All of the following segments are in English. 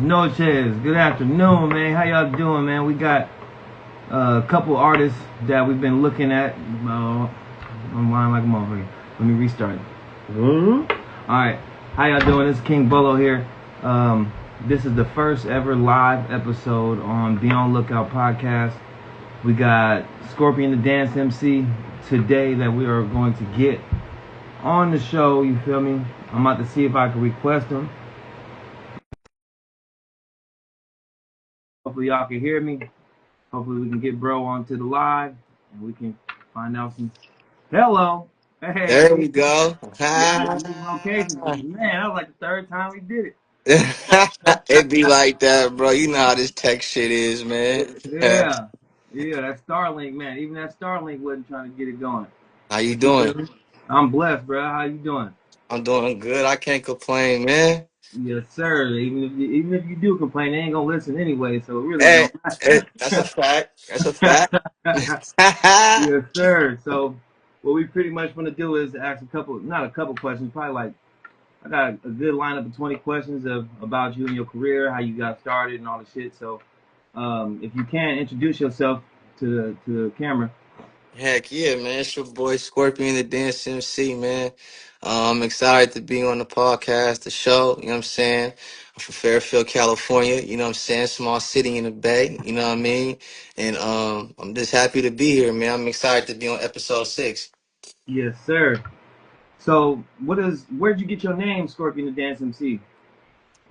noches. Good afternoon, man. How y'all doing, man? We got a couple artists that we've been looking at. I'm lying like a motherfucker. Let me restart. All right. How y'all doing? This is King Bolo here. This is the first ever live episode on Be On Lookout podcast. We got Scorpion the Dance Emcee today that we are going to get on the show. You feel me? I'm about to see if I can request him. Hopefully y'all can hear me. Hopefully we can get bro onto the live and we can find out some. Hello. There Hey. we go. Yeah, we moved locations. Man, that was like the third time we did It be like that, bro. You know how this tech shit is, man. it. Yeah. Yeah, that Starlink, man. Even that Starlink wasn't trying to get it going. How you You doing? feel me? I'm blessed, bro. How you doing? I'm doing good. I can't complain, man. Yes, sir. Even if you do complain, they ain't gonna listen anyway, so it really Hey, don't that's a matter. fact. That's a fact. Yes, sir. So what we pretty much want to do is ask a couple, not a couple questions, probably like I got a good lineup of 20 questions of about you and your career, how you got started, and all the shit. So if you can introduce yourself to the camera. Heck yeah, man. It's your boy Scorpion the Dance MC, man. I'm excited to be on the podcast, the show. You know what I'm saying? I'm from Fairfield, California. You know what I'm saying? Small city in the Bay. You know what I mean? And I'm just happy to be here, man. I'm excited to be on episode 6. Yes, sir. So where'd you get your name, Scorpion the Dance MC?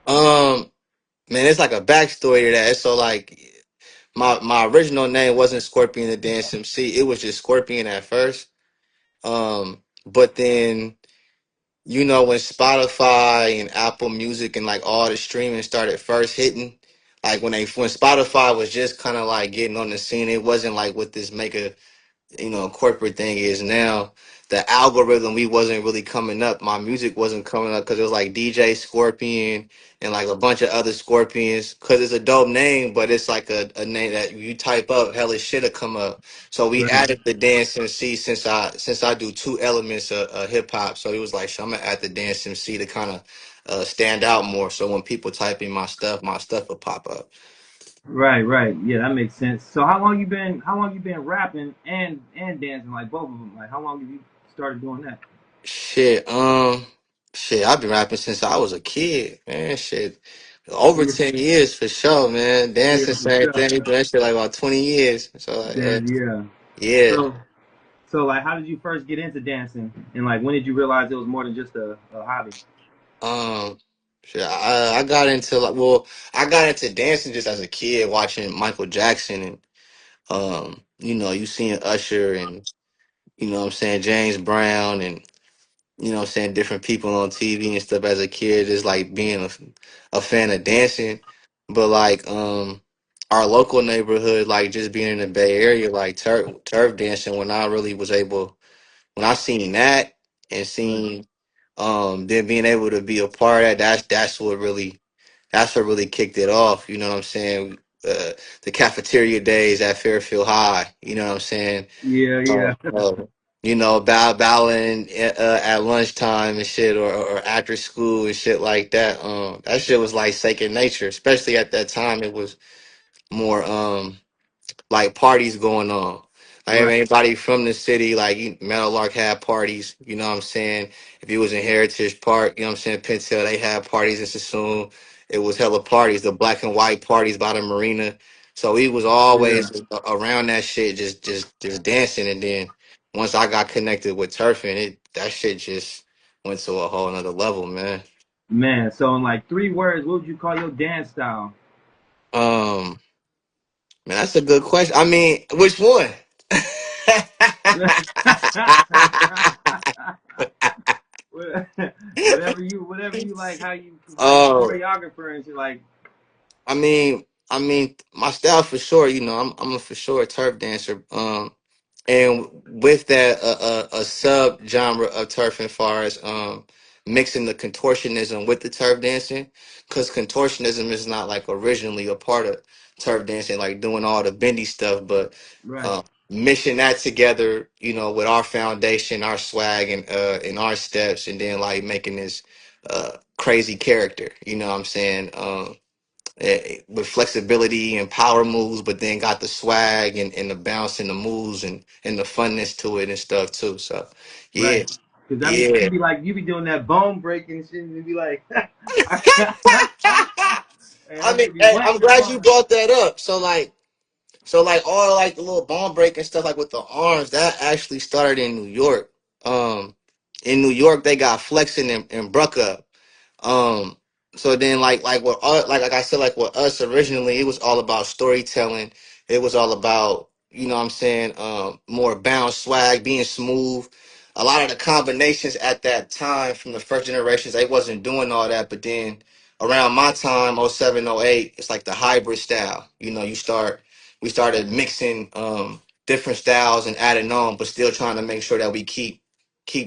Um, Man, it's like a backstory to that. So like my original name wasn't Scorpion the Dance MC. It was just Scorpion at first. But then when Spotify and Apple Music and like all the streaming started first hitting, like when Spotify was just kind of like getting on the scene, it wasn't like with this mega corporate thing is now. The algorithm, we wasn't really coming up. My music wasn't coming up because it was like DJ Scorpion and like a bunch of other Scorpions. Because it's a dope name, but it's like a name that you type up, hella shit'll come up. So we Right. added the dance MC since I do two elements of hip hop. So it was like, I'm gonna add the dance MC to kind of stand out more. So when people type in my stuff will pop up. Right, right. Yeah, that makes sense. So how long you been rapping and dancing, like both of them? Like how long have you started doing that? Shit, I've been rapping since I was a kid, man. Shit, over Yeah, 10 years for sure, man. yeah, Dancing, for same sure. thing. Doing that shit like about 20 years. So Then yeah. yeah. So so like how did you first get into dancing? And like when did you realize it was more than just a hobby? Um, shit, I got into I got into dancing just as a kid, watching Michael Jackson and you seeing Usher and what I'm saying, James Brown and what I'm saying, different people on TV and stuff as a kid, just like being a fan of dancing. But like our local neighborhood, like just being in the Bay Area, like turf dancing, when I seen that and Right. seen then being able to be a part of that, that's what really kicked it off. You know what I'm saying? The cafeteria days at Fairfield High, you know what I'm saying? Yeah, uh, yeah. uh, battling at lunchtime and shit, or after school and shit like that. That shit was like second nature, especially at that time. It was more like parties going on. Like if Right. anybody from the city, like Meadowlark had parties, you know what I'm saying? If it was in Heritage Park, you know what I'm saying, Pentel, they had parties in Sassoon. It was hella parties, the black and white parties by the marina. So we was Yeah. always around that shit, just dancing. And then once I got connected with turfing, that shit just went to a whole nother level, man. Man, so in like 3 words, what would you call your dance style? Um, Man, that's a good question. I mean, which one? whatever you like, how you like Oh, choreographer and shit like. my style for sure. I'm a for sure turf dancer. And with that, a sub genre of turf, as far as mixing the contortionism with the turf dancing, because contortionism is not like originally a part of turf dancing, like doing all the bendy stuff, but Right. mixing that together, with our foundation, our swag, and our steps, and then like making this crazy character. You know what I'm saying? with flexibility and power moves, but then got the swag and the bounce and the moves and the funness to it and stuff too. So yeah, Right. Cause I mean, yeah. you be doing that bone breaking shit, and you be like, man, I that mean, shit be hey, whack I'm as a glad you mother. brought that up. So like all like the little bone breaking stuff like with the arms that actually started in New York. In New York they got flexing and bruck up. Um, so then like what like I said like with us originally it was all about storytelling. It was all about you know what I'm saying more bounce swag being smooth. A lot of the combinations at that time from the first generations they wasn't doing all that, but then around my time 07 08 it's like the hybrid style. You know we started mixing different styles and adding on, but still trying to make sure that we keep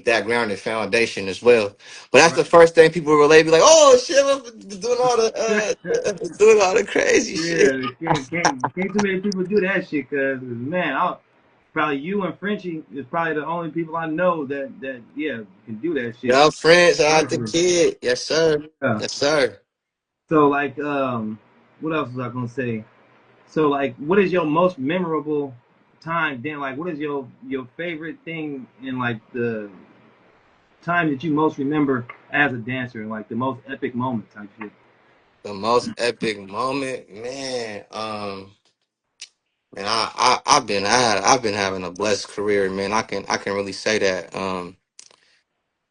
that grounded foundation as well. But that's Right. the first thing people relate. Be like, "Oh shit, I'm doing all the crazy shit." Yeah, can't too many people do that shit. Cause man, probably you and Frenchie is probably the only people I know that yeah can do that shit Y'all friends out the perfectly. kid, yes sir, Yeah. yes sir. So like what else was I gonna say? So like, what is your most memorable time? Then like, what is your favorite thing in like the time that you most remember as a dancer and like the most epic moment type shit? The most epic moment, man. Man, I've been having a blessed career, man. I can really say that.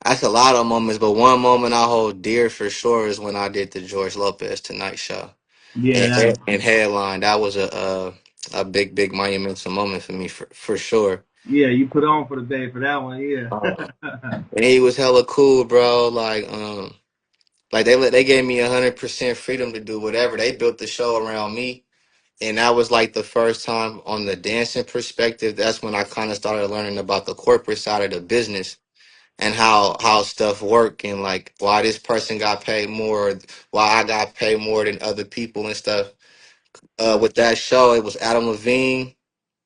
That's a lot of moments, but one moment I hold dear for sure is when I did the George Lopez Tonight Show Yeah, and headline. That was a big monumental moment for me for sure. yeah, you put on for the day for that one. Yeah, And he was hella cool, bro. Like they gave me 100% freedom to do whatever. They built the show around me, and that was like the first time on the dancing perspective. That's when I kind of started learning about the corporate side of the business and how stuff work and like why this person got paid more, why I got paid more than other people and stuff. right, With that show, it was Adam Levine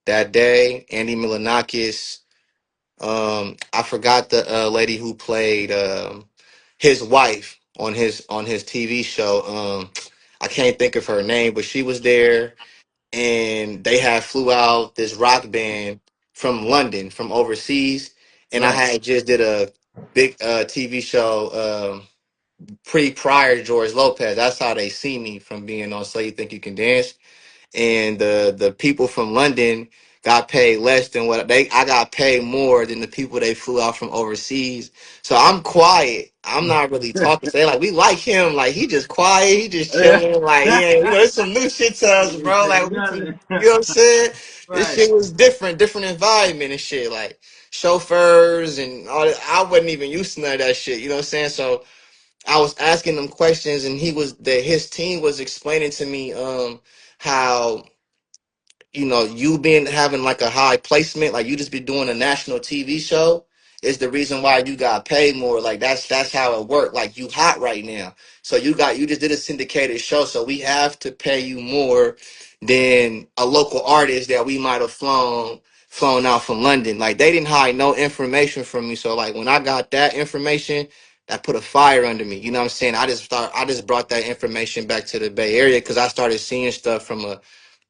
that day, Andy Milonakis. I forgot the lady who played his wife on his TV show. I can't think of her name, but she was there, and they had flew out this rock band from London, from overseas, and I right. had just did a big TV show prior to George Lopez. That's how they see me from being on So You Think You Can Dance, and the people from London got paid less than what they I got paid more than the people they flew out from overseas. So I'm quiet. I'm not really talking. So they like we like him. Like he just quiet. He just Yeah. chilling. Like yeah, you know, it's some new shit to us, You bro. say Like we can, nothing. you know what I'm saying? This Right. shit was different environment and shit. Like chauffeurs and all that. I wasn't even used to none of that shit. You know what I'm saying? So I was asking them questions, and his team was explaining to me how you know, you being having like a high placement, like you just be doing a national TV show is the reason why you got paid more. Like that's how it worked. Like you hot right now. So you just did a syndicated show. So we have to pay you more than a local artist that we might have flown out from London. Like they didn't hide no information from me. So like when I got that information, that put a fire under me. You know what I'm saying? I just brought that information back to the Bay Area because I started seeing stuff from a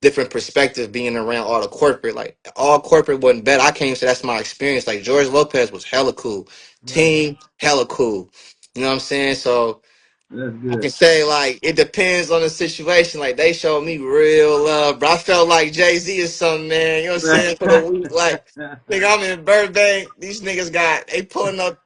different perspective being around all the corporate. Like all corporate wasn't bad. I can't even say that's my experience. Like George Lopez was hella cool. Right. Team hella cool. You know what I'm saying? So That's I good. can say like it depends on the situation. Like they showed me real love, bro. I felt like Jay-Z or something, man. You know what I'm Right. saying? For the week. Like nigga, I'm in Burbank. These niggas they pulling up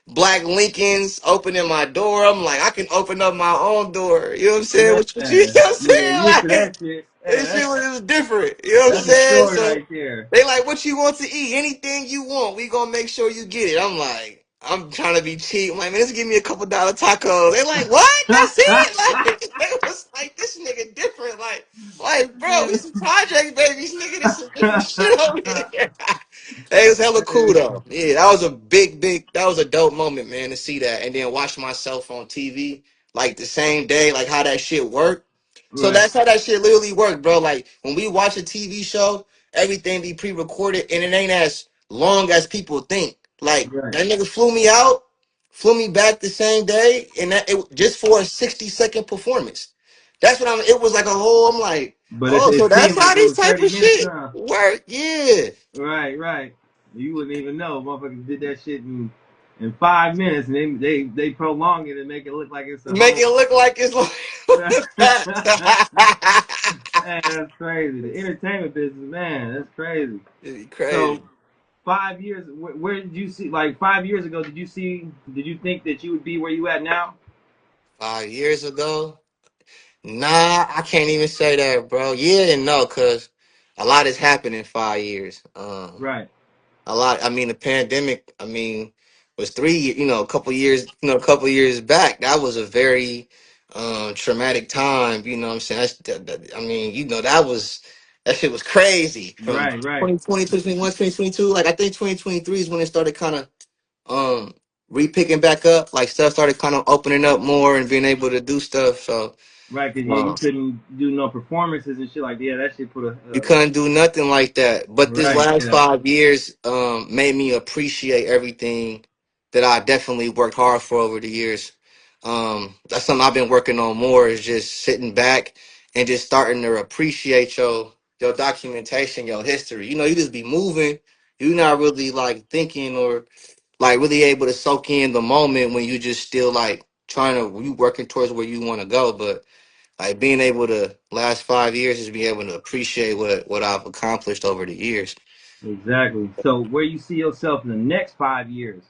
black Lincolns opening my door. I'm like, I can open up my own door. You know what I'm saying? What you know what I'm Yeah, saying? used to Like that shit. Hey, this shit was different. You know what I'm that's a saying? story So right there. they like, what you want to eat? Anything you want, we gonna make sure you get it. I'm like, I'm trying to be cheap. I'm like, man, just give me a $2 tacos. They like, what? That's it? Like, they was like, this nigga different. Like, bro, we some project babies, nigga. This some different shit over here. Hey, it was hella cool though. Yeah, that was a that was a dope moment, man, to see that, and then watch myself on TV like the same day, like how that shit worked. So Right, that's how that shit literally worked, bro. Like when we watch a TV show, everything be pre-recorded, and it ain't as long as people think. Like right. that nigga flew me out, flew me back the same day, and that it just for a 60-second performance. That's what I'm. It was like a whole. I'm like, But oh, so it that's seemed how like it this was type 30 of minutes, shit huh? work. Yeah, Right, right. You wouldn't even know. Motherfuckers did that shit in 5 minutes, and they prolong it and make it look like it's a make whole. it look like it's like what Man, is that? that's crazy. The entertainment business, man, that's crazy. It'd be So crazy. 5 years, where did you see? Like 5 years ago, Did you think that you would be where you at now? 5 years ago, nah, I can't even say that, bro. Yeah and no, cause a lot has happened in 5 years. Right, A lot. I mean, the pandemic. I mean, was 3. A couple years. A couple years back. That was a very traumatic time. You know what I'm saying? I mean, that shit was crazy. From right, right. 2020, 2021, 2022. Like I think 2023 is when it started kind of re-picking back up. Like stuff started kind of opening up more and being able to do stuff. So. Right, because yeah, you um, couldn't do no performances and shit like that. Yeah, that shit put a You couldn't do nothing like that. But this right, last yeah, 5 years made me appreciate everything that I definitely worked hard for over the years. That's something I've been working on more is just sitting back and just starting to appreciate your documentation, your history. You just be moving. You're not really like thinking or like really able to soak in the moment when you just still like trying to you working towards where you want to go. But like being able to last 5 years is being able to appreciate what I've accomplished over the years. exactly. So where you see yourself in the next 5 years?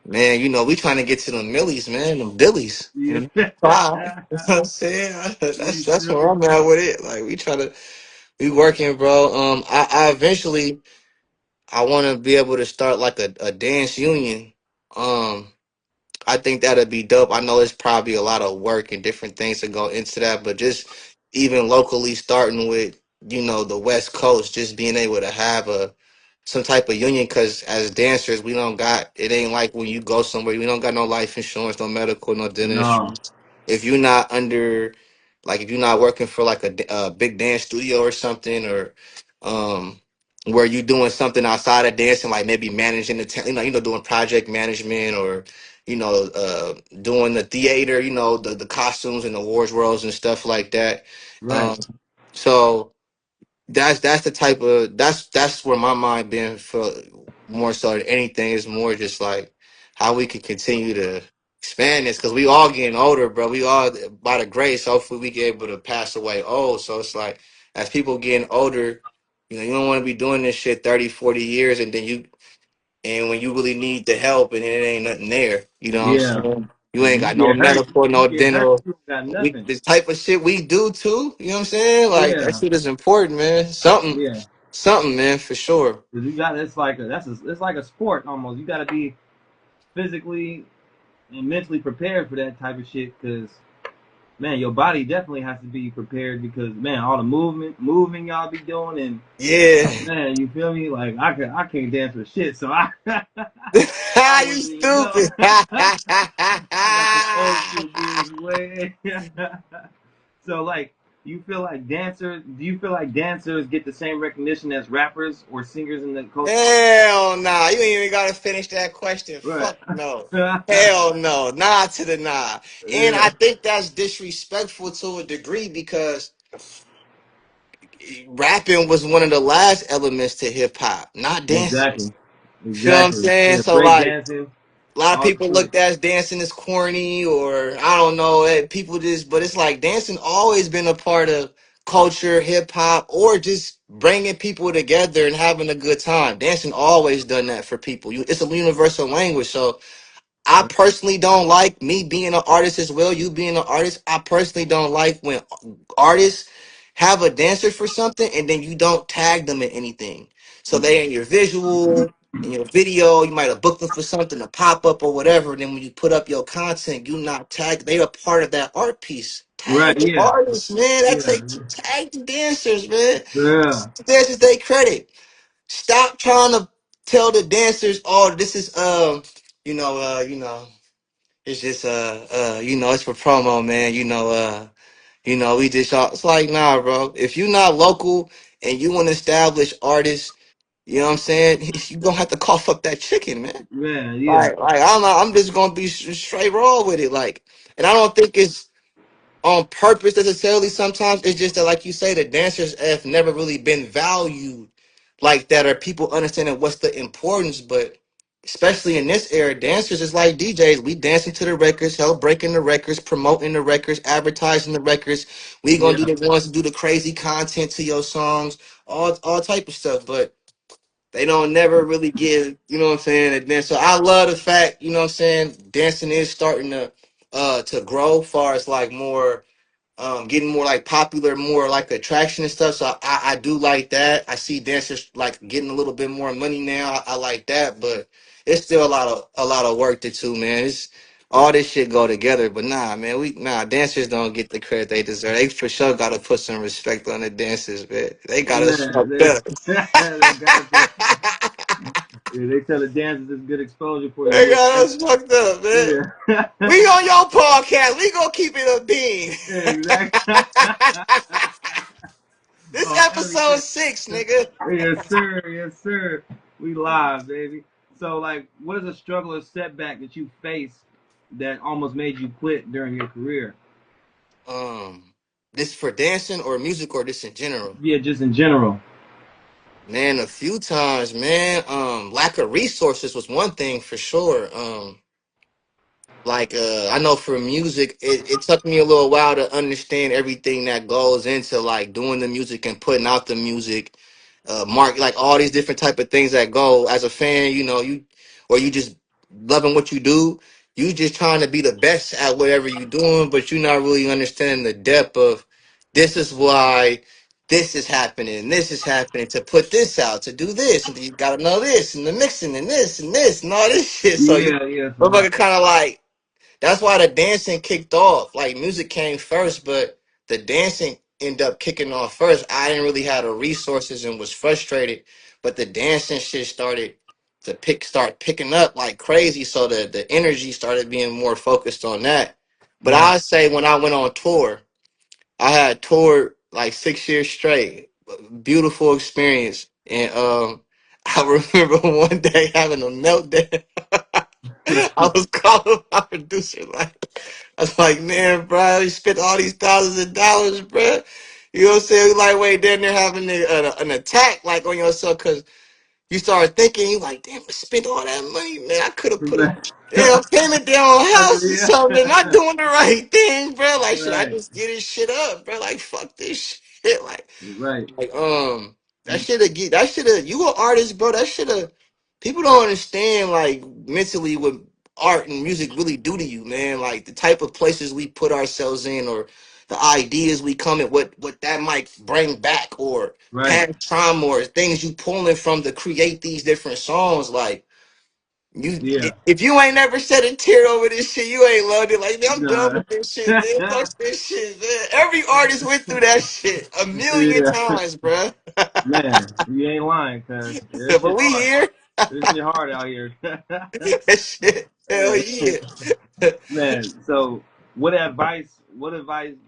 Man, we trying to get to them millies, man, them dillies. You, Wow. You know what I'm saying? That's you that's feel where me? I'm at with it. Like we working, bro. I eventually I wanna be able to start like a dance union. Um I think that'd be dope. I know it's probably a lot of work and different things to go into that, but just even locally starting with, the West Coast, just being able to have some type of union because as dancers, we don't got it ain't like when you go somewhere, we don't got no life insurance, no medical, no dental No, insurance. If you're not under like if you're not working for like a big dance studio or something or where you doing something outside of dancing, like maybe managing the doing project management or doing the theater, the costumes and the awards worlds and stuff like that. right. Um, so that's the type of that's where my mind been for more so than anything is more just like how we can continue to expand this because we all getting older, bro. We all by the grace, hopefully we get able to pass away old. So it's like as people getting older, you don't want to be doing this shit 30, 40 years and when you really need the help and it ain't nothing there, you know what I'm Yeah. saying? You ain't You got no get hurt. medical, You no get hurt. dental. You got We nothing. this type of shit we do too. You know what I'm saying? Like that Yeah. shit is important, man. Yeah. Something, man, for sure. Cause you got it's like a sport almost. You got to be physically and mentally prepared for that type of shit. Cause man, your body definitely has to be prepared because man, all the moving y'all be doing, and Yeah. man, you feel me? Like I can't dance for shit, so I I You wouldn't even know. stupid. I got the old school moves way. So like, do you feel like dancers get the same recognition as rappers or singers in the culture? Hell nah. You ain't even gotta finish that question. Right. Fuck no. Hell no. Nah to the nah. And Yeah. I think that's disrespectful to a degree because rapping was one of the last elements to hip hop, not dancing. Exactly. Feel what I'm Exactly. saying? Yeah. So Break like dancing, a lot of all the people shit. looked at dancing as corny or I don't know, people just but it's like dancing always been a part of culture, hip hop, or just bringing people together and having a good time. Dancing always done that for people. It's a universal language. So I personally don't like me being an artist as well. You being an artist, I personally don't like when artists have a dancer for something and then you don't tag them in anything. So they in your visual, in your video, you might have booked them for something, a pop up or whatever. And then when you put up your content, you not tag. They are part of that art piece. Right. Tag the Yeah. artists, man. That Yeah. take tag the dancers, man. Yeah. The dancers they credit. Stop trying to tell the dancers, oh, this is it's just it's for promo, man. We just all it's like nah, bro. If you're not local and you want to establish artists, you know what I'm saying? You gonna have to cough up that chicken, man. Yeah. Yeah. Like I'm just gonna be straight raw with it. Like, and I don't think it's on purpose necessarily. Sometimes it's just that, like you say, the dancers have never really been valued like that, or people understanding what's the importance. But especially in this era, dancers is like DJs. We dancing to the records, hell, breaking the records, promoting the records, advertising the records. We gonna do Yeah, the ones to do the crazy content to your songs, all type of stuff. But they don't never really give, you know what I'm saying? And then so I love the fact, you know what I'm saying, dancing is starting to grow far as like more getting more like popular, more like attraction and stuff. So I do like that. I see dancers like getting a little bit more money now. I like that, but it's still a lot of work to do, man. It's all this shit go together, but nah, man, dancers don't get the credit they deserve. They for sure gotta put some respect on the dancers, man. They gotta man, smoke up. they got to. Yeah, they tell the dancers it's good exposure for you. They Get got us fucked up, man. yeah, We on your podcast. We gonna keep it a bean. exactly. This On episode everything. 6, nigga. Yes, sir. Yes, sir. We live, baby. So, like, what is a struggle or setback that you faced that almost made you quit during your career? This for dancing or music or this in general? Yeah, just in general. Man, a few times, man. Lack of resources was one thing for sure. I know for music, it took me a little while to understand everything that goes into like doing the music and putting out the music, mark like all these different type of things that go as a fan, or you just loving what you do. You just trying to be the best at whatever you're doing, but you're not really understanding the depth of this is why this is happening to put this out, to do this, and then you gotta know this and the mixing and this and all this shit. So you Yeah, yeah, for motherfucker real. kind of like that's why the dancing kicked off. Like music came first, but the dancing ended up kicking off first. I didn't really have the resources and was frustrated, but the dancing shit started to start picking up like crazy. So the energy started being more focused on that. But Right. I say when I went on tour, I had toured like 6 years straight. Beautiful experience. And I remember one day having a meltdown. I was calling my producer like I was like, man, bro, you spent all these thousands of dollars, bro. You know what I'm saying? Like, wait, then they're having an attack like on yourself because you start thinking, you like, damn, I spent all that money, man. I could have put a Right. payment down on a house or Yeah. something. Not doing the right thing, bro. Like, should I Right. just get this shit up, bro? Like, fuck this shit. Right. Like, that should have you an artist, bro. That should have people don't understand like mentally what art and music really do to you, man. Like the type of places we put ourselves in or the ideas we come in, what that might bring back or Right. past trauma or things you pulling from to create these different songs. Like Yeah. if you ain't never shed a tear over this shit, you ain't loved it. Like, man, I'm done Nah. with this shit, man. Fuck this shit, man. Every artist went through that shit a million Yeah. times, bruh. Man, you ain't lying, cuz that But shit we hard. here. This shit hard out here. That shit, hell yeah. Man, so what advice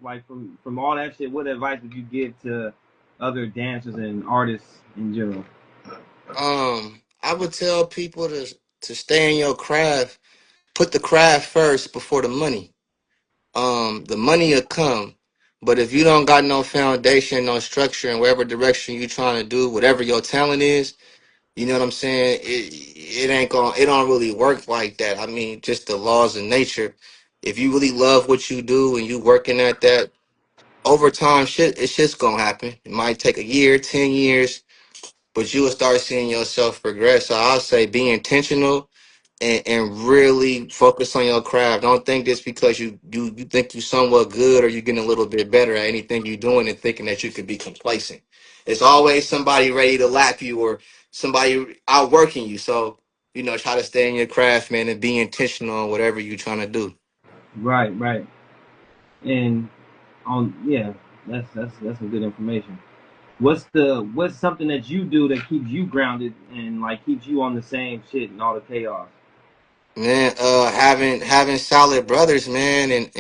like from all that shit, what advice would you give to other dancers and artists in general? I would tell people to stay in your craft. Put the craft first before the money. The money will come. But if you don't got no foundation, no structure in whatever direction you trying to do, whatever your talent is, you know what I'm saying? It don't really work like that. I mean, just the laws of nature. If you really love what you do and you working at that, over time it's just gonna happen. It might take a year, 10 years, but you will start seeing yourself progress. So I'll say be intentional and really focus on your craft. Don't think this because you think you somewhat good or you're getting a little bit better at anything you're doing and thinking that you could be complacent. It's always somebody ready to lap you or somebody outworking you. So, try to stay in your craft, man, and be intentional on whatever you're trying to do. Right, right. And yeah, that's some good information. What's something that you do that keeps you grounded and like keeps you on the same shit and all the chaos? Man, having solid brothers, man, and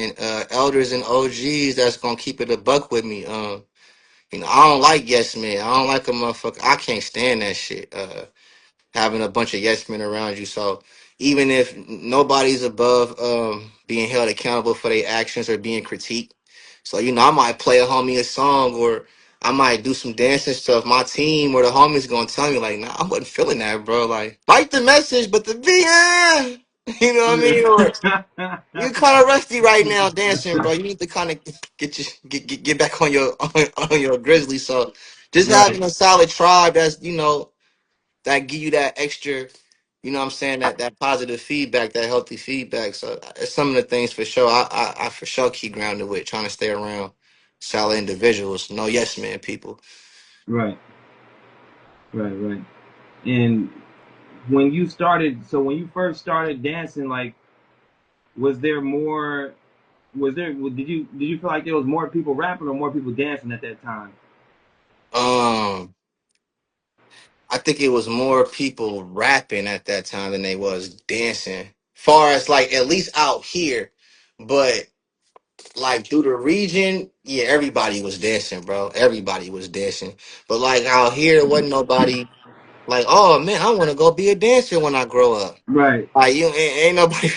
elders and OGs that's gonna keep it a buck with me. I don't like yes men. I don't like a motherfucker. I can't stand that shit. Having a bunch of yes men around you. So even if nobody's above being held accountable for their actions or being critiqued, So, I might play a homie a song or I might do some dancing stuff. My team or the homies gonna tell me like, nah, I wasn't feeling that, bro. Like the message, but the beat, you know what I mean? Or you kind of rusty right now dancing, bro. You need to kind of get back on your on your grizzly. So just Right, having a solid tribe that's that give you that extra, what I'm saying, that positive feedback, that healthy feedback. So it's some of the things for sure. I for sure keep grounded with trying to stay around solid individuals. No yes man people. right, right. And when you started, so when you first started dancing, like, was there more? Was there? Did you feel like there was more people rapping or more people dancing at that time? Um, I think it was more people rapping at that time than they was dancing. Far as like at least out here, but like through the region, yeah, everybody was dancing, bro. Everybody was dancing. But like out here, wasn't nobody like, oh man, I want to go be a dancer when I grow up. Right. Like ain't nobody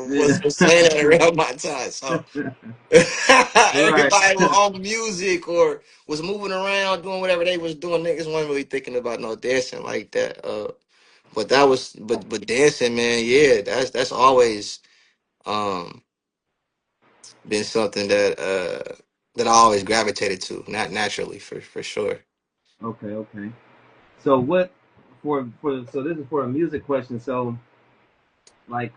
Yeah. was saying that around my time. So Right. everybody was on music or was moving around doing whatever they was doing. Niggas wasn't really thinking about no dancing like that. But that was but dancing, man, yeah, that's always um been something that I always gravitated to, not naturally for sure. Okay. Okay. So what for so this is for a music question. So like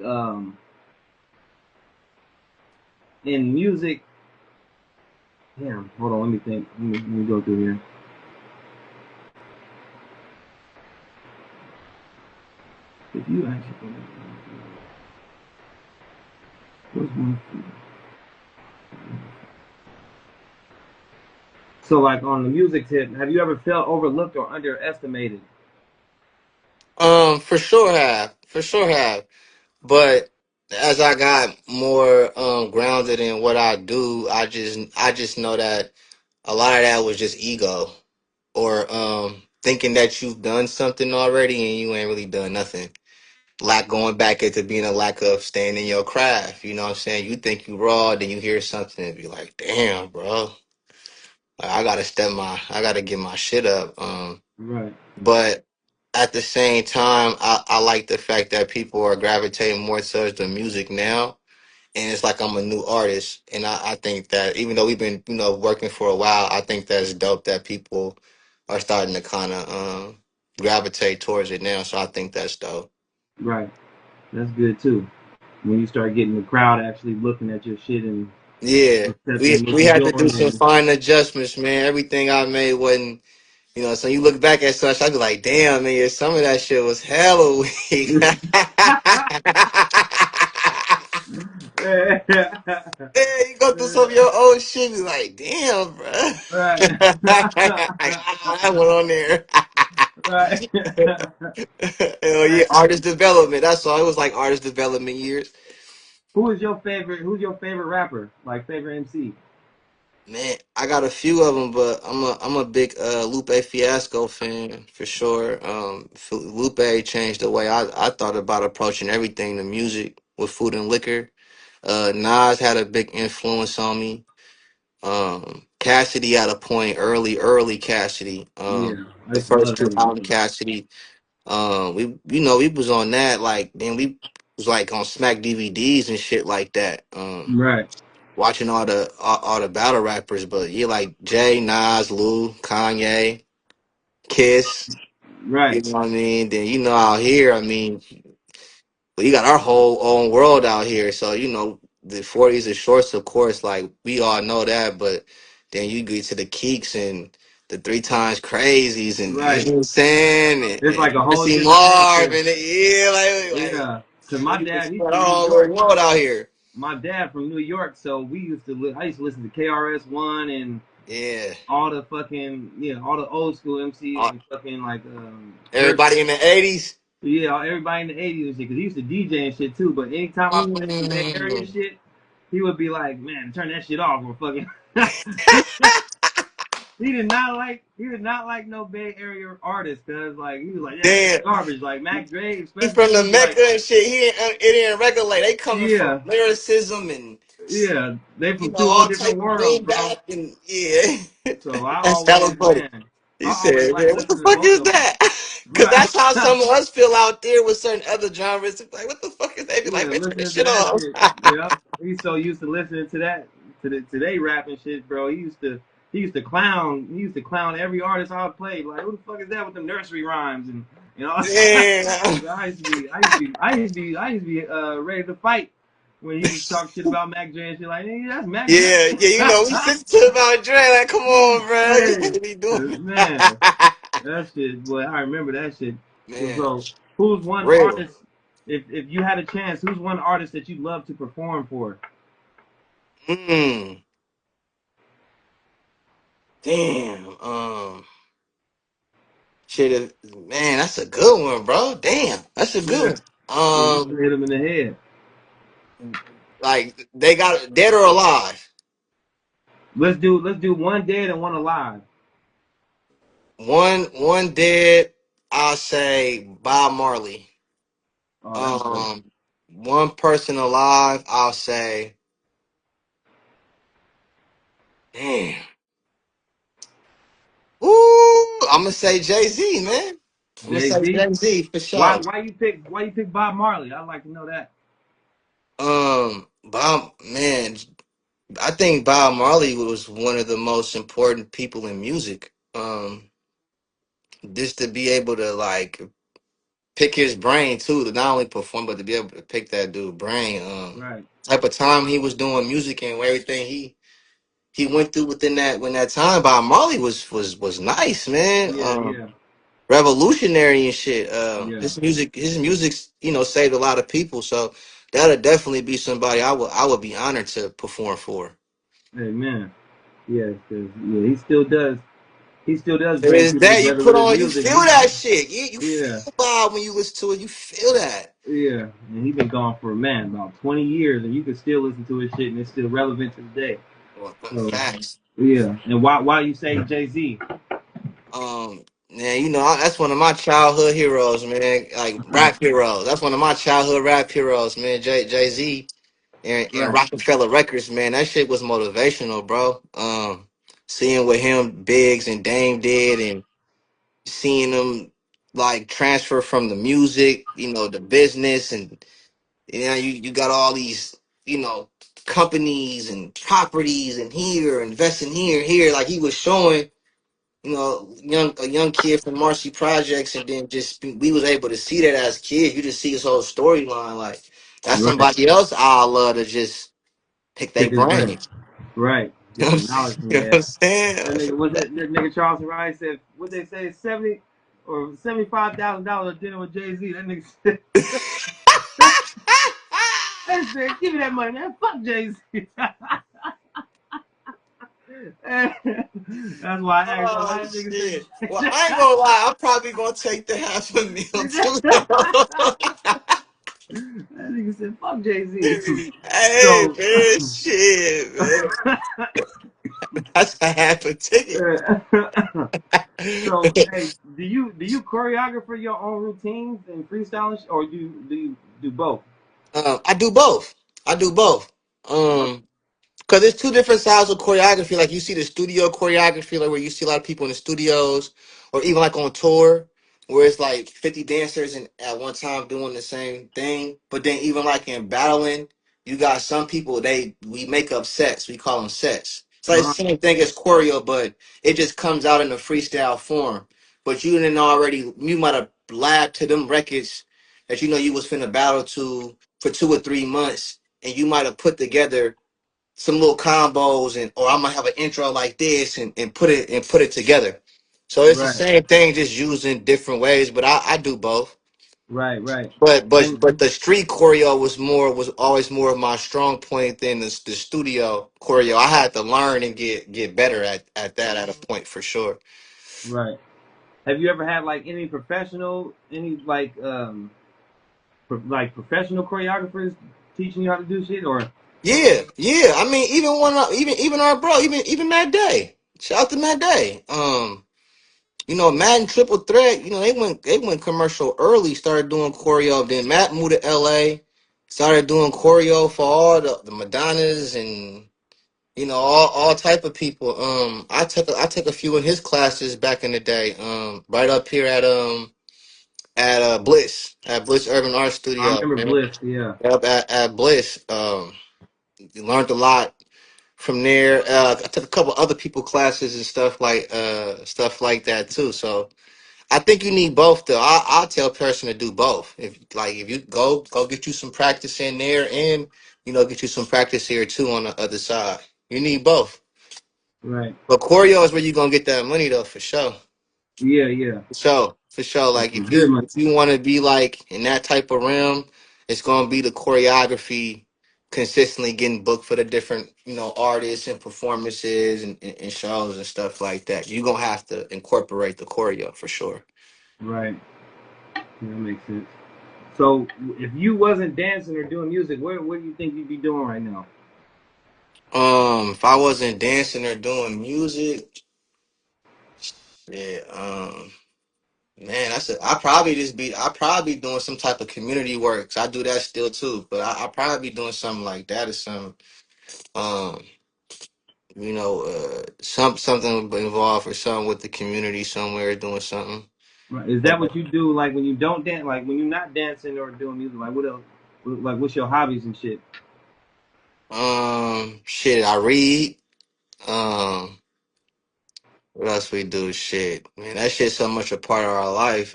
in music, damn. Hold on. Let me think. Let me go through here. If you actually what's one? So like on the music tip, have you ever felt overlooked or underestimated? For sure have. But as I got more grounded in what I do, I just know that a lot of that was just ego or thinking that you've done something already and you ain't really done nothing. Lack going back into being a lack of staying in your craft. You know what I'm saying? You think you raw, then you hear something and be like, damn, bro. Like, I gotta get my shit up. Right. But at the same time, I like the fact that people are gravitating more towards the music now. And it's like I'm a new artist. And I think that even though we've been, working for a while, I think that's dope that people are starting to kind of gravitate towards it now. So I think that's dope. Right. That's good too. When you start getting the crowd actually looking at your shit and Yeah. We accepting what we you're had to do doing some and fine adjustments, man. Everything I made wasn't, so you look back at such, I'd be like, damn, man, yeah, some of that shit was hella weak. Yeah, you go through some of your old shit, be like, damn, bro. right. Like, that went on there. Right. Hell yeah, artist development. That's all. It was like artist development years. Who's your favorite rapper? Like favorite MC? Man, I got a few of them, but I'm a big Lupe Fiasco fan for sure. Lupe changed the way I thought about approaching everything, the music with food and liquor. Nas had a big influence on me. Cassidy at a point, early Cassidy. Yeah, I The used to first love two that album nigga. Cassidy. We was on that, like then we was like on Smack DVDs and shit like that. Right. Watching all the battle rappers, but yeah, like Jay, Nas, Lou, Kanye, Kiss. You Right. know what I mean? Then out here, I mean, we got our whole own world out here. So the 40s and shorts, of course, like we all know that. But then you get to the Keeks and the three times crazies, and you Right. know what I'm saying, It's like a and whole Mercy different Marv, character. and yeah, Yeah. Cause my we dad, just he's got from New our own little York. world out here. My dad from New York, so we used to. I used to listen to KRS-One and Yeah, all the fucking all the old school MCs Uh, and fucking like Earth. everybody in the '80s. Yeah, everybody in the '80s and shit. Cause he used to DJ and shit too. But anytime we went to Bay Area shit, he would be like, "Man, turn that shit off." Or fucking. he did not like no Bay Area artist, cause like he was like, yeah, that's Damn. garbage. Like Mac Dre, He especially, from he the was like, Mecca and shit. It ain't regulate. They coming from yeah, lyricism and yeah, they you from know two whole all different type of worlds, bro. greenback and yeah. So I That's hella always, funny. man, He I always said, like "Man, what the listening to fuck both is of them. that?" Because Right. that's how some of us feel out there with certain other genres. It's like, what the fuck is that? They be like, Yeah, man, turn this listening to shit that off. shit. Yep. He's so used to listening to that to they rapping shit, bro. He used to clown every artist I played. Like, who the fuck is that with the nursery rhymes and you know? Yeah, I used to be ready to fight when he was talking shit about Mac Dre and shit. Like, hey, that's Mac Dre. yeah, yeah. You know, we sensitive about Dre. Like, come on, bro. You Hey, can't be doing man, that shit. Boy, I remember that shit. man, So, who's one real. artist? If you had a chance, who's one artist that you'd love to perform for? Mm, damn. Shit, man, that's a good one, bro. Damn, that's a Yeah, good one. yeah, you hit him in the head. Like they got dead or alive. Let's do one dead and one alive. One dead. I'll say Bob Marley. Oh, that's dope. Um, one person alive. I'll say, damn. Ooh, I'm gonna say Jay-Z, man. I'm gonna Jay say Z. Jay-Z for Why sure. why you pick Bob Marley? I'd like to know that. Bob, man, I think Bob Marley was one of the most important people in music. Just to be able to like pick his brain too, to not only perform but to be able to pick that dude brain. Right. Type of time he was doing music and everything he went through within that when that time. Bob Marley was nice, man. Yeah, yeah, Revolutionary and shit. yeah. His music's saved a lot of people. So that'll definitely be somebody I would be honored to perform for. Amen. Yes, 'cause, yeah, he still does. He still does To bring this people day, you together put with his on, you music. feel that shit. You Yeah, feel Bob when you listen to it. You feel that. yeah. And he's been gone for man about 20 years, and you can still listen to his shit, and it's still relevant to the day. Well, So facts. yeah. And why you say Jay Z? Man, that's one of my childhood heroes, man. Like rap heroes. That's one of my childhood rap heroes, man. Jay Z and Right, Rockefeller Records, man. That shit was motivational, bro. Seeing what him, Biggs, and Dame did, and seeing them like transfer from the music, the business, and you got all these, companies and properties, and here investing here. Like he was showing a young kid from Marcy Projects, and then just we was able to see that as kids. You just see his whole storyline. Like that's right. somebody else I love to just pick their Pick his brain. brain. Right. You Get know what I'm some saying? knowledge from You know your what I'm ass. saying? That nigga was that nigga Charleston Rice said what they say 75,000 a dinner with Jay Z. That nigga said, they said, give me that money, man. Fuck Jay Z. That's why I asked him. Oh Why that nigga shit! say? Well, I ain't gonna lie. I'm probably gonna take the half a meal too. That nigga said, "Fuck Jay Z." Hey So, man, shit, man. That's a half a ticket. so hey, do you choreograph your own routines and freestyling, or do you do both? I do both. I do both. Because there's two different styles of choreography. Like you see the studio choreography, like where you see a lot of people in the studios, or even like on tour, where it's like 50 dancers and at one time doing the same thing. But then even like in battling, you got some people we make up sets. We call them sets. It's like the Uh-huh. same thing as choreo, but it just comes out in a freestyle form. But you might have labbed to them records that you was finna battle to for 2 or 3 months, and you might have put together some little combos, and or I'm gonna have an intro like this and put it together. So it's the Right, same thing, just used in different ways. But I do both. right. But And but the street choreo was always more of my strong point than the studio choreo. I had to learn and get better at that at a point for sure. right. Have you ever had like any like professional choreographers teaching you how to do shit, or? Yeah. I mean, even our bro, even that day. Shout out to Matt Day. You know, Madden Triple Threat, you know, they went commercial early, started doing choreo. Then Matt moved to LA, started doing choreo for all the Madonnas and you know, all type of people. I took a few in his classes back in the day. Right up here at Bliss Urban Art I Studio, remember man. Bliss. Yeah. Up at Bliss. You learned a lot from there. I took a couple other people classes and stuff like that too. So I think you need both though. I'll tell a person to do both. If you go get you some practice in there and you know get you some practice here too on the other side. You need both. Right. But choreo is where you gonna get that money though for sure. Yeah. Yeah. For sure. For sure. That's Like some good money. if you wanna be like in that type of realm, it's gonna be the choreography consistently getting booked for the different, you know, artists and performances and shows and stuff like that. You're gonna have to incorporate the choreo for sure. Right. Yeah, that makes sense. So, if you wasn't dancing or doing music, what do you think you'd be doing right now? If I wasn't dancing or doing music, yeah, man, I probably doing some type of community work. 'Cause I do that still too, but I probably be doing something like that or some, um, you know, something involved or something with the community somewhere doing something. Right. Is that what you do? Like when you don't dance, like when you're not dancing or doing music, like what else? Like what's your hobbies and shit? Shit, I read. Um, what else we do? Shit, man, that shit's so much a part of our life.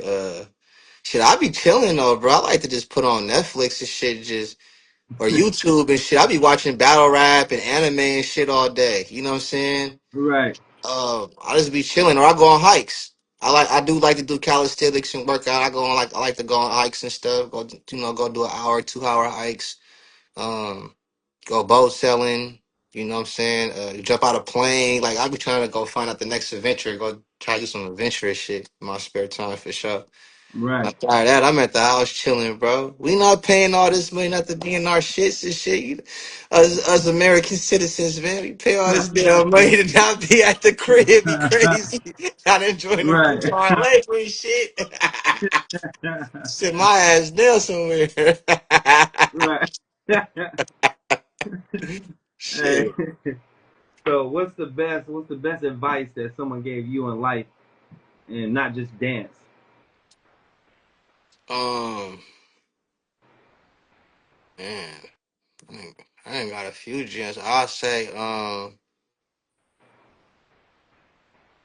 Shit, I be chilling though, bro. I like to just put on Netflix and shit, just or YouTube and shit. I be watching battle rap and anime and shit all day. You know what I'm saying? Right. I just be chilling, or I go on hikes. I do like to do calisthenics and work out. I like to go on hikes and stuff. Go do an hour, 2 hour hikes. Um, go boat selling. You know what I'm saying? Jump out a plane. Like I be trying to go find out the next adventure. Go try to do some adventurous shit in my spare time for sure. Right. After that, I'm at the house chilling, bro. We not paying all this money not to be in our shits and shit. Us American citizens, man, we pay all this damn money to not be at the crib. Be crazy. Not enjoying the Right. fruits of our labor and shit. Sit my ass down somewhere. Right. Hey. Shit. So what's the best advice that someone gave you in life and not just dance? Um, man, I ain't got a few gems. I'll say,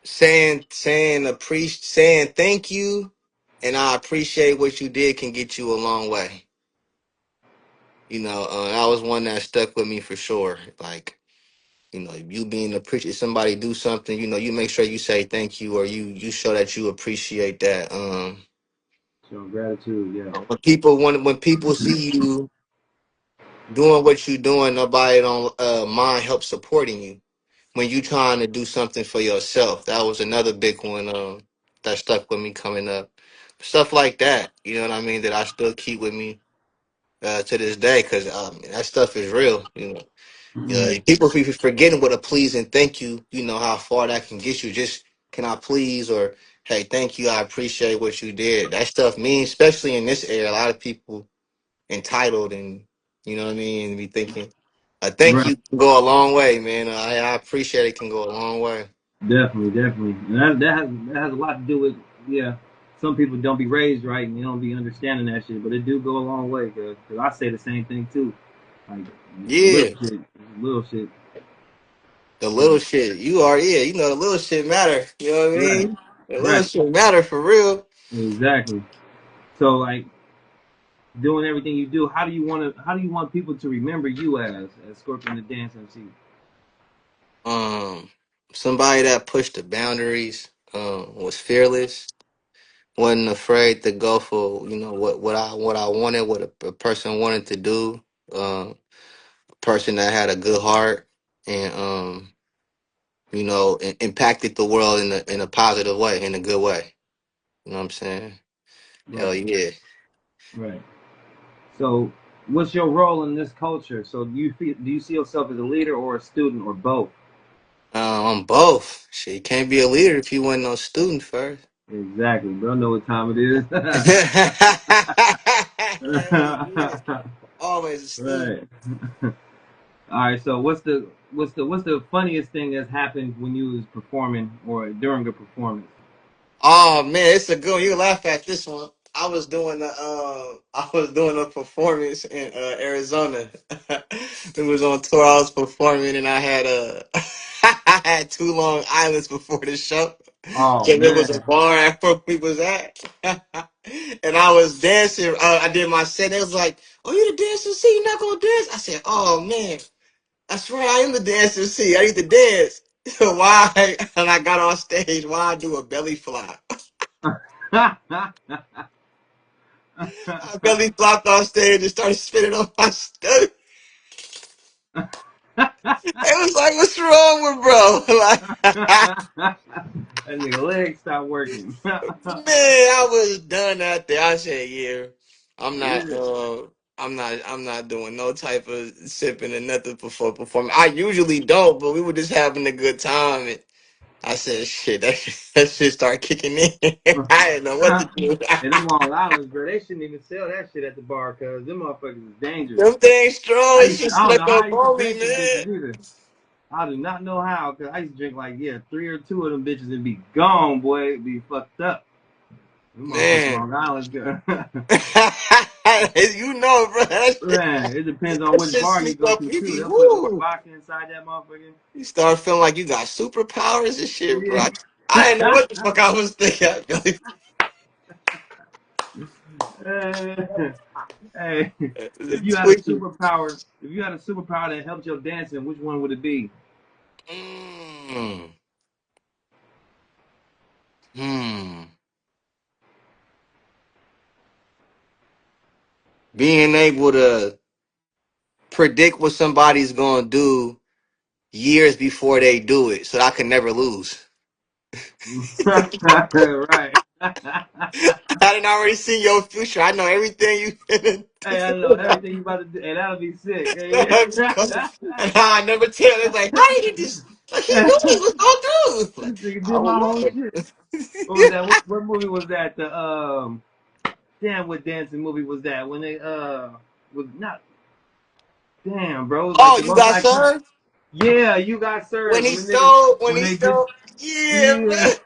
saying thank you and I appreciate what you did can get you a long way. You know, that was one that stuck with me for sure. Like, you know, you being appreciate somebody do something, you know, you make sure you say thank you or you show that you appreciate that. Show gratitude, yeah. When people see you doing what you doing, nobody don't mind help supporting you. When you trying to do something for yourself, that was another big one that stuck with me coming up. Stuff like that, you know what I mean, that I still keep with me to this day because that stuff is real. Hmm. People be forgetting what a please and thank you. You know how far that can get you. Just can I please or hey, thank you. I appreciate what you did. That stuff means, especially in this era, a lot of people entitled and you know what I mean, and be thinking. Thank Right. you can go a long way, man. I appreciate it can go a long way. Definitely, definitely. And that has a lot to do with, yeah. Some people don't be raised right and they don't be understanding that shit, but it do go a long way. Cause I say the same thing too. Like little Yeah, shit, little shit. the Yeah. little shit. You are, yeah, you know, the little shit matter. You know what I Right. mean? The little Right. shit matter for real. Exactly. So like doing everything you do, how do you want people to remember you as Scorpion the Dance MC? Um, Somebody that pushed the boundaries, was fearless, wasn't afraid to go for, you know, what I wanted, what a person wanted to do. A person that had a good heart and you know, impacted the world in a positive way, in a good way. You know what I'm saying? Hell Right. yeah. Right. So what's your role in this culture? So do you see yourself as a leader or a student or both? I'm both. Shit, you can't be a leader if you wasn't no student first. Exactly, bro. Know what time it is. Hell yeah. Always a student. Right. All right. So what's the funniest thing that's happened when you was performing or during a performance? Oh man, it's a good one. You laugh at this one. I was doing a performance in Arizona. It was on tour. I was performing, and I had I had two Long Islands before the show. Oh So there was a man. bar where we was at, and I was dancing. I did my set. They was like, "Oh, you the dancer? See, you're not gonna dance?" I said, "Oh man, that's right. I am the dancer. See, I need to dance." Why? And I got on stage. Why I do a belly flop? I belly flopped on stage and started spinning on my stomach. It was like, what's wrong with bro? Like, That nigga legs stopped working. man, I was done out there. I said, yeah, I'm not. Yeah. I'm not doing no type of sipping and nothing before performing. I usually don't, but we were just having a good time. And I said, shit, that shit started kicking in. I didn't know what to do. And them Long Islands, bro, they shouldn't even sell that shit at the bar because them motherfuckers is dangerous. Them things strong. It I just don't know snuck how I up used to on me, drink them man. bitches either. I do not know how because I used to drink like, yeah, three or two of them bitches and be gone, boy. It'd be fucked up. Them motherfucking Man. Long Island's good. You know, bro. Man, it depends on That which shit bar you sneak go up. to, You too. be They'll put more woo. vodka inside that motherfucker. You start feeling like you got superpowers and shit, bro. I didn't know Yeah. what the fuck I was thinking. Hey, if you had a Tweaking. superpower, that helped your dancing, which one would it be? Mm. Hmm. Being able to predict what somebody's gonna do years before they do it, so that I can never lose. Right. I didn't already see your future. I know everything you finna Hey, I know do. everything you about to do. Hey, that'll be sick. Hey, I'm just and how I never tell. It's like, how did he just like he knew he was gonna do? Like, this nigga I did my don't whole know. shit. What was that? What movie was that? The damn, what dancing movie was that? When they was not damn, bro. It was like Oh, the you most got iconic. served Yeah, you got when served. he When them niggas, stole. When when he they did, stole. Yeah, yeah, man.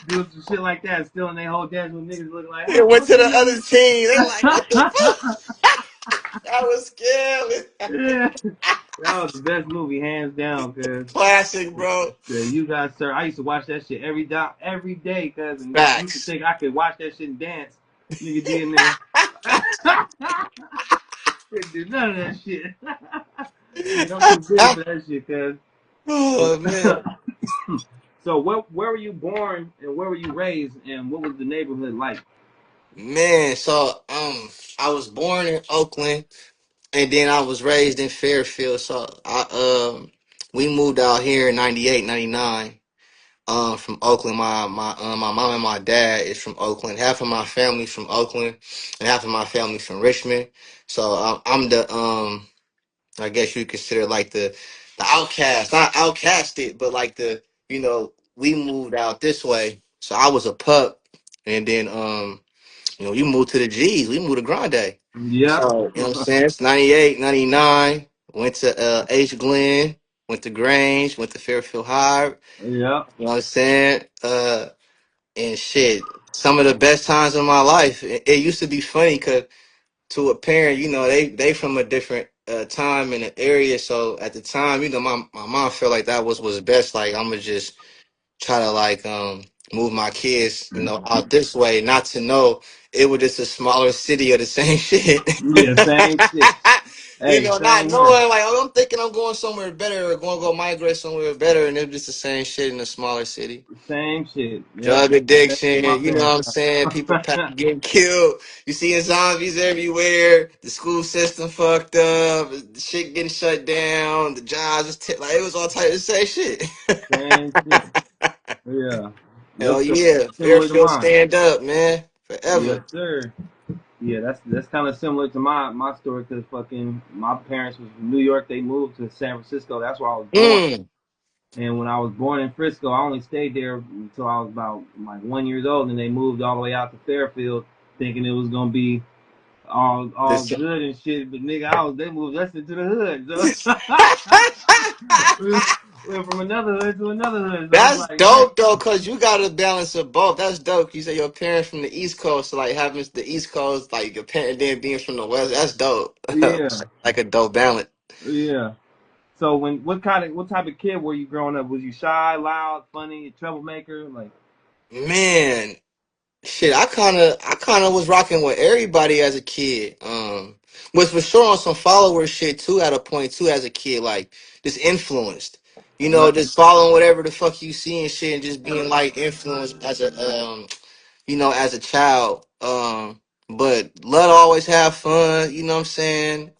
doing some shit like that, stealing their whole dance with niggas looking like, It huh, went what to the the other team. They like, what the fuck? hell? That was scary. Yeah, that was the best movie, hands down, cause Classic, bro. you got served. I used to watch that shit every day, cause and used to Facts. think I could watch that shit and dance. Nigga be in there. Couldn't do none of that shit. Nigga, I'm too big for that shit, cuz. Oh man. So where were you born and where were you raised and what was the neighborhood like? Man, so I was born in Oakland and then I was raised in Fairfield. So we moved out here in 98, 99. From Oakland. My mom and my dad is from Oakland. Half of my family's from Oakland and half of my family's from Richmond. So I'm the I guess you consider like the outcast, not outcasted, but like the we moved out this way. So I was a pup, and then you moved to the G's. We moved to Grande. Yep. So you know what I'm saying? It's 98, 99. Went to H Glen, went to Grange, went to Fairfield High. Yep. You know what I'm saying? And shit, some of the best times of my life. It used to be funny because to a parent, they from a different time in the area. So at the time, my mom felt like that was best. Like I'm gonna just try to like move my kids, out this way, not to know it was just a smaller city of the same shit. Yeah, same shit. Hey, Not same here. knowing like, oh, I'm thinking I'm going somewhere better or going to go migrate somewhere better, and it was just the same shit in a smaller city. Same shit. Yep. Drug That's addiction, my you know what parents. I'm saying? People getting killed. You seeing zombies everywhere. The school system fucked up. The shit getting shut down. The jobs is like it was all type of same shit. Same shit. Yeah. Your Hell story yeah, similar to Fairfield mine. stand up, man, Yes, forever. sir. Yeah, that's kind of similar to my story because fucking my parents was from New York. They moved to San Francisco. That's where I was born. Mm. And when I was born in Frisco, I only stayed there until I was about like 1 year old, and they moved all the way out to Fairfield, thinking it was gonna be all This- good and shit. But nigga, they moved us into the hood. So we went from another hood to another hood. So it's That's like, man, dope though, cause you got a balance of both. That's dope. You say your parents from the East Coast, so like having the East Coast, like your parent then being from the West. That's dope. yeah, Like a dope balance. yeah. So what type of kid were you growing up? Was you shy, loud, funny, troublemaker? Like, Man, shit, I kinda was rocking with everybody as a kid. Was for sure on some follower shit too at a point too as a kid, like just influenced. You know, right, just following whatever the fuck you see and shit and just being like influenced as a as a child. But love to always have fun, you know what I'm saying?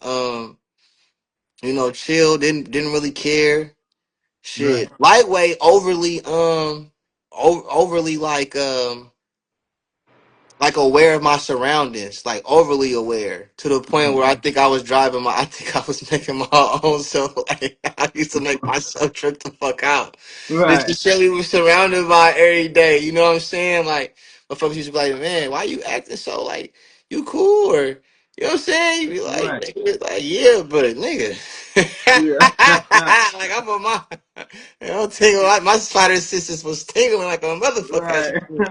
Chill, didn't really care. right, Shit. Lightweight, overly like aware of my surroundings, like overly aware to the point where I think I was making my own self. Like I used to make myself trip the fuck out. This right, is shit we were surrounded by every day. You know what I'm saying? Like, but folks used to be like, man, why you acting so like you cool or you know what I'm saying? You be like, right, nigga, like yeah, but nigga, yeah, like I'm a my, you know, tingle. Like, my spider sisters was tingling like a motherfucker as a right. kid.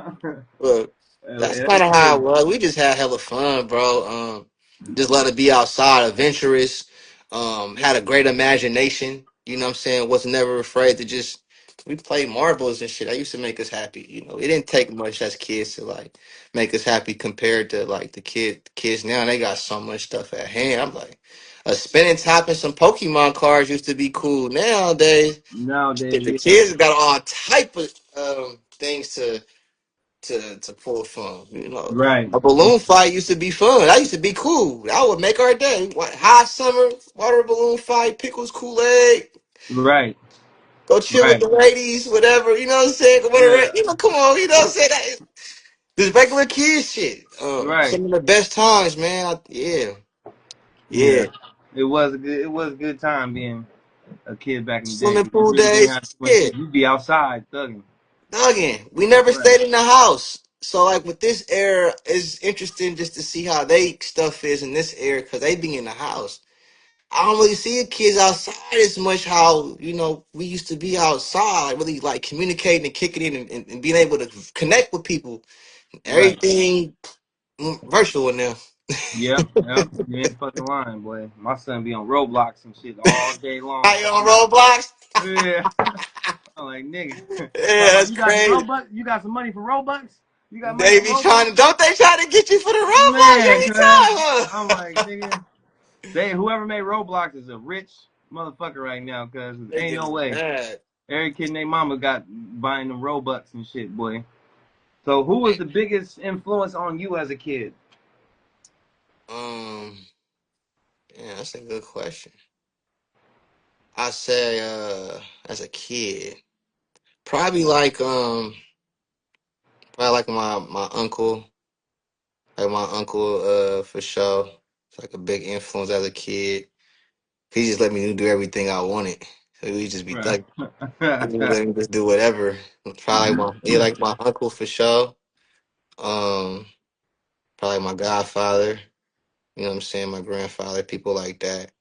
But that's That's kind of how it crazy. was. We just had hella fun, bro. Just let it be outside, adventurous. Had a great imagination. You know what I'm saying? Was never afraid to just. We played marbles and shit. That used to make us happy. You know, it didn't take much as kids to like make us happy compared to like kids now. They got so much stuff at hand. I'm like, a spinning top and some Pokemon cards used to be cool. Nowadays, Nowadays, shit, the yeah, kids got all type of things to pull from. You know, right, a balloon fight used to be fun. That used to be cool. That would make our day. What hot summer water balloon fight, pickles, Kool Aid. right, Go chill with right, the ladies, whatever. You know what I'm saying? Whatever. yeah, You know, come on. You know what I'm saying? This regular kid shit. right, Some of the best times, man. Yeah, yeah. yeah. It was a good time being a kid back in the day. Swimming 'Cause you pool really didn't days. have too much Yeah. shit. You'd be outside thugging. Again, we never Right, stayed in the house. So like with this era, it's interesting just to see how they stuff is in this era because they be in the house. I don't really see the kids outside as much how, we used to be outside, like really like communicating and kicking it and being able to connect with people. right. Everything virtual now. Yep, yep. You ain't fucking lying, boy. My son be on Roblox and shit all day How long. you on Roblox? Yeah. I'm like, nigga. Yeah, I'm like, that's you got some crazy. Robux? You got some money for Robux? You got money They for be Robux? trying to, don't they try to get you for the Roblox Man, every cuz time, I'm like, nigga, whoever made Roblox is a rich motherfucker right now, cuz ain't no Niggas way. mad. Every kid and their mama got buying them Robux and shit, boy. So who was the biggest influence on you as a kid? Um, yeah, that's a good question. I say, as a kid, probably like my uncle, for sure. It's like a big influence as a kid. He just let me do everything I wanted. So we just be Right. thugging. He just let me just do whatever. Probably like my uncle for sure. Um, Probably my godfather. You know what I'm saying? My grandfather, people like that.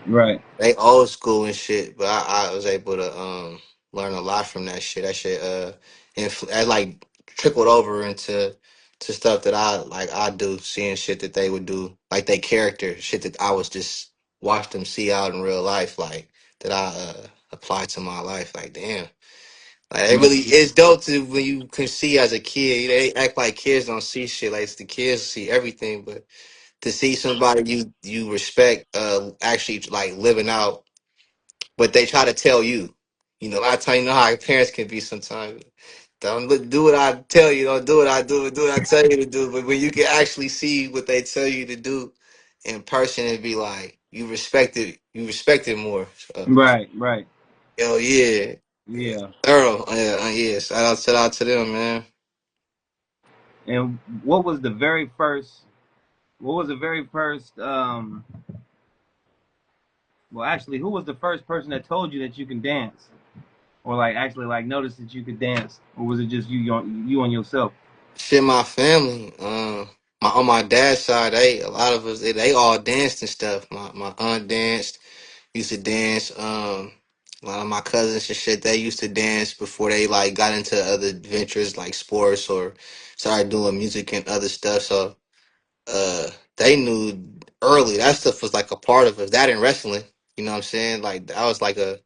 Right. They old school and shit, but I was able to learn a lot from that shit. That shit I like trickled over to stuff that I do, seeing shit that they would do, like they character, shit that I was just watch them see out in real life, like that I apply to my life. Like damn. Like it really is dope to when you can see as a kid. They act like kids don't see shit. Like it's the kids see everything, but to see somebody you respect actually like living out what they try to tell you. You know, a lot of times you know how parents can be sometimes. Do what I tell you, don't do what I do what I tell you to do. But when you can actually see what they tell you to do in person and be like, you respect it more. So, Right, right. yo, yeah. Yeah. Yeah. Thorough. Yeah, yeah. Shout out to them, man. And what was the very first what was the very first well actually who was the first person that told you that you can dance? or like actually like noticed that you could dance, or was it just you on yourself? Shit, my family. My on my dad's side, a lot of us they all danced and stuff. My aunt danced, used to dance. A lot of my cousins and shit, they used to dance before they like got into other ventures like sports or started doing music and other stuff. So they knew early that stuff was like a part of us. That and wrestling, you know what I'm saying? Like that was like a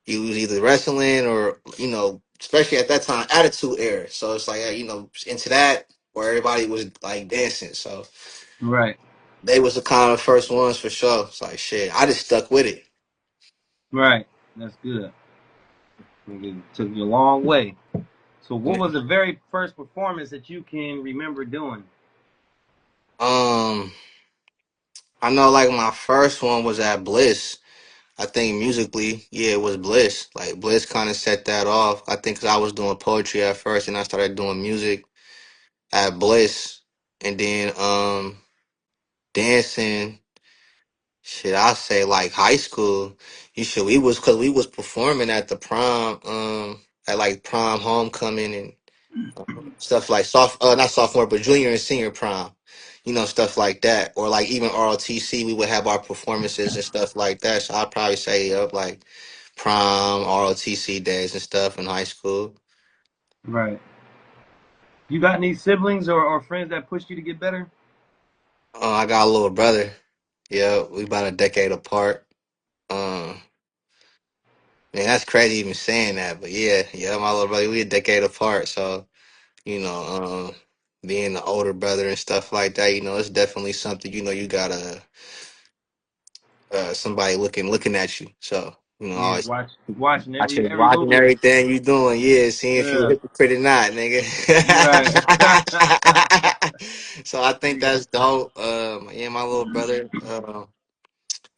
you was either wrestling or especially at that time, attitude era. So it's like into that where everybody was like dancing. So Right, they was the kind of first ones for sure. It's like shit. I just stuck with it. right. That's good. It took you a long way. So, what Yeah. was the very first performance that you can remember doing? Um, I know like my first one was at Bliss. I think musically, yeah, it was Bliss. Like Bliss kind of set that off. I think 'cause I was doing poetry at first, and I started doing music at Bliss, and then dancing. Shit, I say like high school. You should we was because we was performing at the prom, at like prom homecoming and stuff like not sophomore but junior and senior prom, stuff like that. Or like even ROTC, we would have our performances and stuff like that. So I'd probably say up like prom, ROTC days and stuff in high school. Right. You got any siblings or friends that pushed you to get better? I got a little brother. Yeah, we about a decade apart. Um, Man, that's crazy even saying that, but yeah, my little brother, we a decade apart, so you know, being the older brother and stuff like that, it's definitely something. You gotta somebody looking at you, so Yeah, always watching every watching movement. everything you doing, yeah, seeing if you a Yeah. hypocrite or not, nigga. Right. So I think Yeah. that's dope. Yeah, my little brother.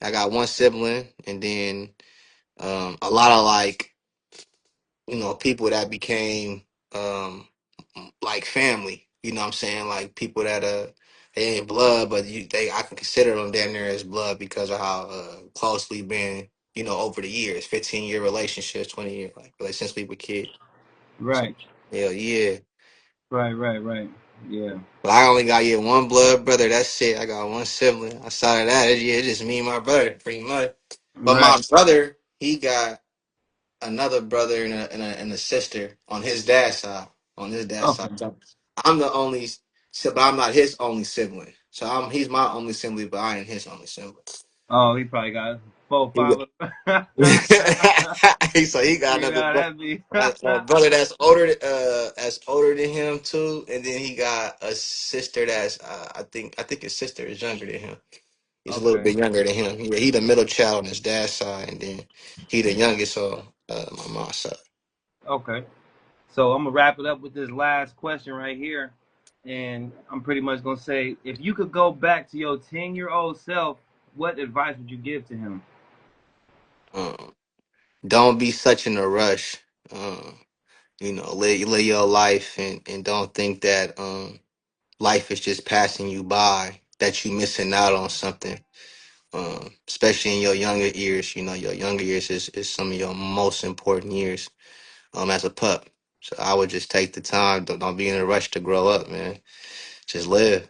I got one sibling, and then a lot of like people that became like family. You know what I'm saying? Like people that they ain't blood, but I can consider them damn near as blood because of how close we've been, over the years, 15-year relationships, 20 year like since we were kids. So Right. hell yeah. Right. Yeah. But I only got one blood brother. That's it. I got one sibling. Outside of that, it's just me and my brother, pretty much. But Right. my brother, he got another brother and a sister on his dad's side. On his dad's side, Okay. so I'm the only, but I'm not his only sibling. So he's my only sibling, but I ain't his only sibling. Oh, he probably got four, He five. got, You so he got know another how that be. brother that's older than him too, and then he got a sister that's I think his sister is younger than him. He's a little Okay. bit younger than him. He the middle child on his dad's side, and then he the youngest on my mom's side. Okay. So I'm gonna wrap it up with this last question right here, and I'm pretty much gonna say, if you could go back to your 10-year-old self, what advice would you give to him? Um, don't be such in a rush. Live your life and don't think that life is just passing you by, that you missing out on something. Especially in your younger years, your younger years is some of your most important years as a pup. So I would just take the time. Don't be in a rush to grow up, man. Just live.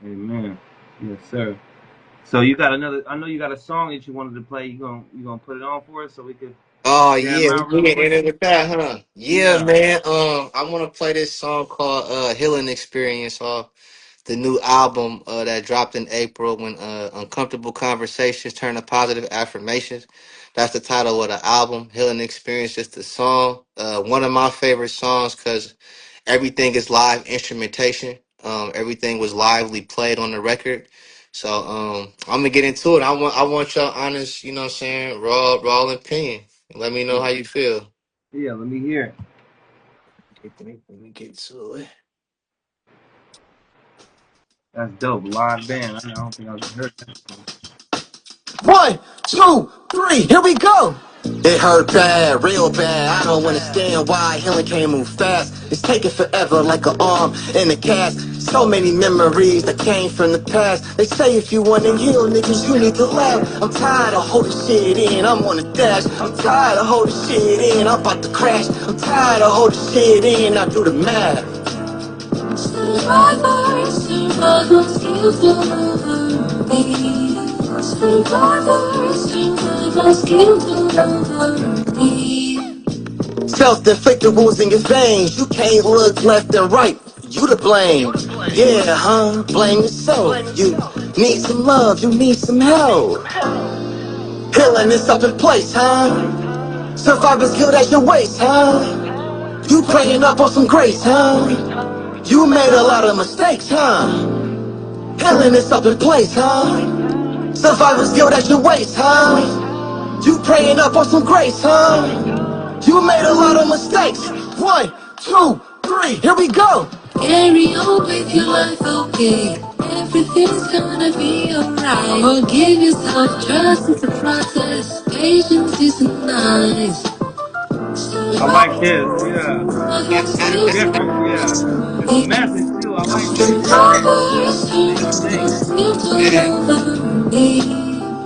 Amen. Yes, sir. So you got another? I know you got a song that you wanted to play. You gonna put it on for us so we could Oh jam yeah, out we real can quick? end it with that, huh? Yeah, Yeah. man. I want to play this song called "Healing Experience" off the new album that dropped in April when uncomfortable conversations turn to positive affirmations. That's the title of the album. Healing Experience is the song. One of my favorite songs because everything is live instrumentation. Everything was lively played on the record. So I'm gonna get into it. I want your honest, you know what I'm saying, raw opinion. Let me know how you feel. Yeah. Let me hear it. Let me get to it. That's dope. Live band. I don't think I've heard that before. One, two, three, here we go. It hurt bad, real bad. I don't understand why healing can't move fast. It's taking forever like an arm in a cast. So many memories that came from the past. They say if you wanna heal, niggas, you need to laugh. I'm tired of holding shit in, I'm on the dash. I'm tired of holding shit in, I'm about to crash. I'm tired of holding shit in, I do the math. Survivor, survival skills over me. Survivor, survival skills over me. Self-inflicted wounds in your veins. You can't look left and right. You to blame. Yeah, huh? Blame yourself. You need some love. You need some help. Healing is up in place, huh? Survivor's guilt at your waist, huh? You praying up on some grace, huh? You made a lot of mistakes, huh? Healing is up in place, huh? Survivor's guilt at your waist, huh? You praying up on some grace, huh? You made a lot of mistakes. 1, 2, 3, here we go. Carry on with your life, okay? Everything's gonna be alright. Forgive yourself, trust is a process. Patience is nice. I like this. Yeah. It's different. Yeah. It's a message too. I like this.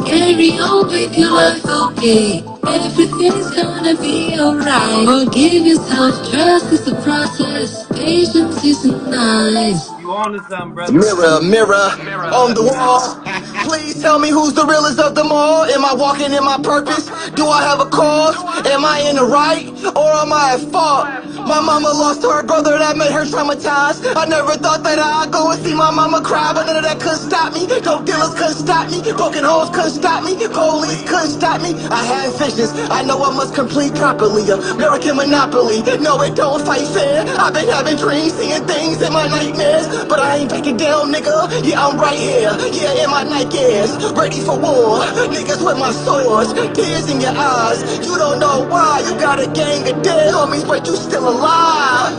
Carry on with your life, okay? Everything's gonna be alright. Forgive yourself, trust is a process. Patience is nice. You on to something, brother. Mirror, mirror on the wall. Please tell me who's the realest of them all. Am I walking in my purpose? Do I have a cause? Am I in the right or am I at fault? My mama lost her brother, that made her traumatized. I never thought that I'd go and see my mama cry, but none of that couldn't stop me. Dope dealers couldn't stop me. Broken homes couldn't stop me. Police couldn't stop me. I had visions. I know I must complete properly. American monopoly. No, it don't fight fair. I've been having dreams, seeing things in my nightmares, but I ain't backing down, nigga. Yeah, I'm right here. Yeah, in my Nikes, ready for war. Niggas with my swords, tears in your eyes. You don't know why. You got a gang of dead homies, but you still alive.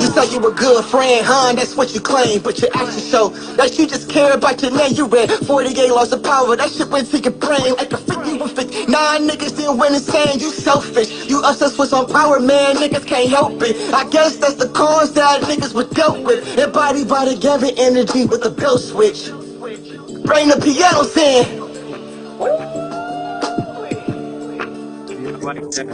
You say you a good friend, huh? That's what you claim, but your actions show that you just care about your name. You read 48 laws of power, that shit went to your brain. Like a 51 50. 9 niggas didn't win insane. You selfish, you obsessed with some power, man. Niggas can't help it. I guess that's the cause that niggas were dealt with. Embodied by the Gavin energy with the bell switch. Bring the pianos in. Yeah, I like that.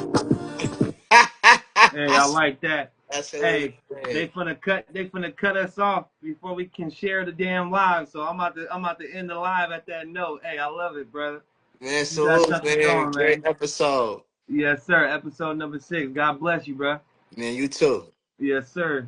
Hey, I like that. That's hilarious. Hey, they finna cut us off before we can share the damn live. So I'm about to end the live at that note. Hey, I love it, brother. Man, You got salute, something man. going, Great man. episode. Yes, sir. Episode number 6. God bless you, bro. Man, you too. Yes, sir.